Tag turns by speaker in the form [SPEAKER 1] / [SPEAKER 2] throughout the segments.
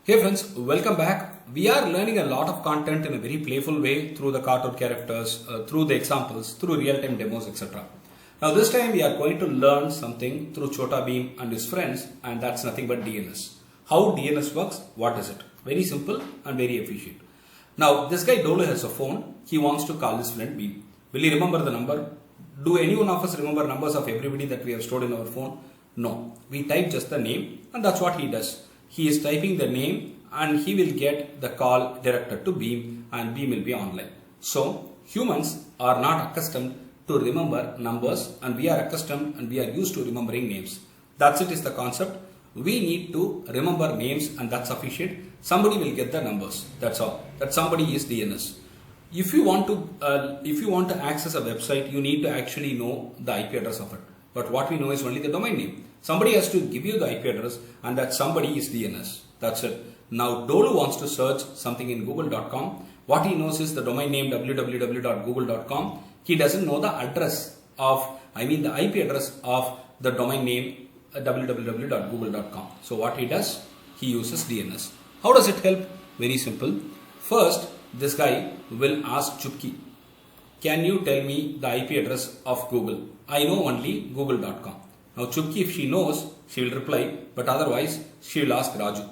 [SPEAKER 1] Hey friends, welcome back. We are learning a lot of content in a very playful way through the cartoon characters, through the examples, through real-time demos, etc. Now this time we are going to learn something through Chhota Bheem and his friends, and that's nothing but DNS. How DNS works, what is it? Very simple and very efficient. Now this guy Dolu has a phone, he wants to call his friend Bheem. Will he remember the number? Do any one of us remember numbers of everybody that we have stored in our phone? No. We type just the name and that's what he does. He is typing the name and he will get the call directed to Bheem and Bheem will be online. So humans are not accustomed to remember numbers and we are accustomed and we are used to remembering names. That's it is the concept. We need to remember names and that's sufficient. Somebody will get the numbers. That's all. That somebody is DNS. If you want to access a website, you need to actually know the IP address of it. But what we know is only the domain name. Somebody has to give you the IP address and that somebody is DNS. That's it. Now Dolu wants to search something in google.com. What he knows is the domain name www.google.com. He doesn't know the address of, the IP address of the domain name www.google.com. So what he does? He uses DNS. How does it help? Very simple. First, this guy will ask Chupki, can you tell me the IP address of Google? I know only google.com. Now Chupki, if she knows, she will reply, but otherwise she will ask Raju.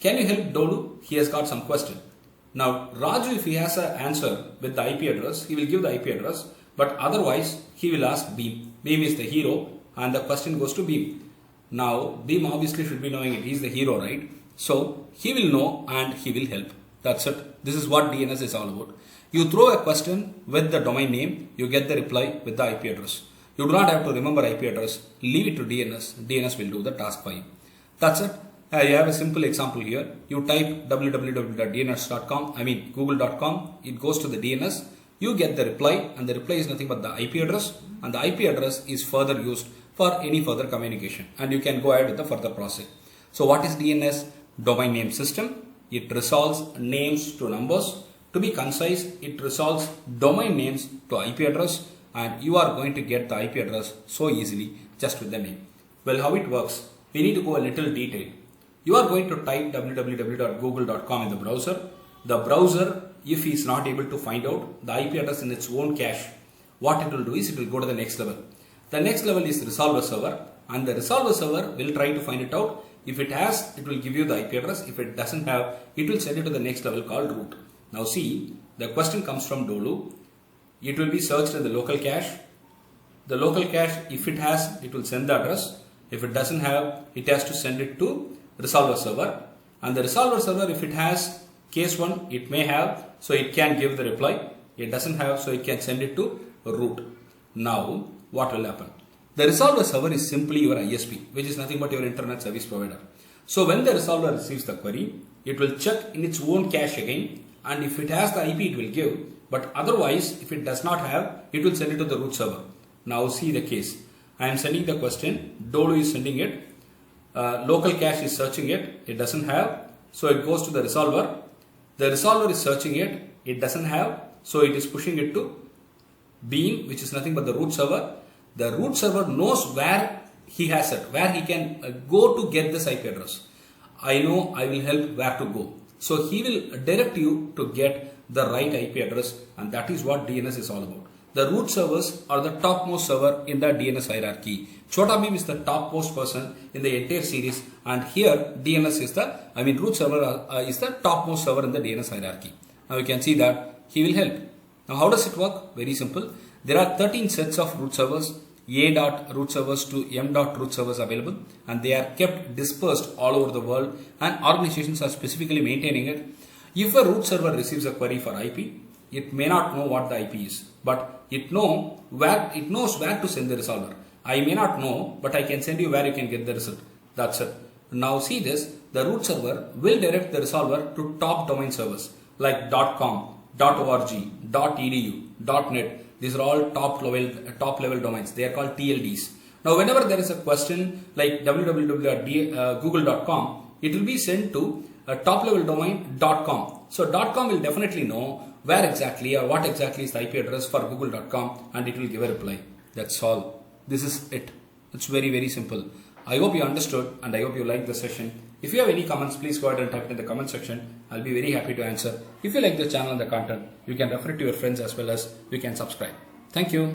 [SPEAKER 1] Can you help Dolu? He has got some question. Now Raju, if he has an answer with the IP address, he will give the IP address, but otherwise he will ask Bheem. Bheem is the hero and the question goes to Bheem. Now Bheem obviously should be knowing it. He is the hero, right? So he will know and he will help. That's it. This is what DNS is all about. You throw a question with the domain name, you get the reply with the IP address. You do not have to remember IP address. Leave it to DNS. DNS will do the task for you. That's it. You have a simple example here. You type www.dns.com, google.com. It goes to the DNS. You get the reply and the reply is nothing but the IP address. And the IP address is further used for any further communication. And you can go ahead with the further process. So what is DNS? Domain name system. It resolves names to numbers. To be concise, it resolves domain names to IP address and you are going to get the IP address so easily just with the name. Well, how it works? We need to go a little detail. You are going to type www.google.com in the browser. The browser, if he is not able to find out the IP address in its own cache, what it will do is it will go to the next level. The next level is resolver server and the resolver server will try to find it out. If it has, it will give you the IP address. If it doesn't have, it will send it to the next level called root. Now see, the question comes from Dolu. It will be searched in the local cache. The local cache, if it has, it will send the address. If it doesn't have, it has to send it to resolver server. And the resolver server, if it has case 1, it may have, so it can give the reply. It doesn't have, so it can send it to root. Now, what will happen? The resolver server is simply your ISP, which is nothing but your internet service provider. So when the resolver receives the query, it will check in its own cache again, and if it has the IP, it will give. But otherwise, if it does not have, it will send it to the root server. Now see the case. I am sending the question, Dolu is sending it, local cache is searching it, it doesn't have, so it goes to the resolver. The resolver is searching it, it doesn't have, so it is pushing it to Bheem, which is nothing but the root server. The root server knows where he has it, where he can go to get this IP address. I know I will help where to go. So he will direct you to get the right IP address and that is what DNS is all about. The root servers are the topmost server in the DNS hierarchy. Chhota Bheem is the topmost person in the entire series and here DNS is the, root server is the topmost server in the DNS hierarchy. Now you can see that he will help. Now how does it work? Very simple. There are 13 sets of root servers, A.root servers to M.root servers available and they are kept dispersed all over the world and organizations are specifically maintaining it. If a root server receives a query for IP, it may not know what the IP is, but it knows where to send the resolver. I may not know, but I can send you where you can get the result. That's it. Now see this, the root server will direct the resolver to top domain servers like .com, .org, .edu, .net. These are all top level domains. They are called TLDs. Now, whenever there is a question like www.google.com, it will be sent to a top level domain .com. So .com will definitely know where exactly or what exactly is the IP address for google.com and it will give a reply. That's all. This is it. It's very, very simple. I hope you understood and I hope you liked the session. If you have any comments, please go ahead and type it in the comment section. I'll be very happy to answer. If you like the channel and the content, you can refer it to your friends as well as you can subscribe. Thank you.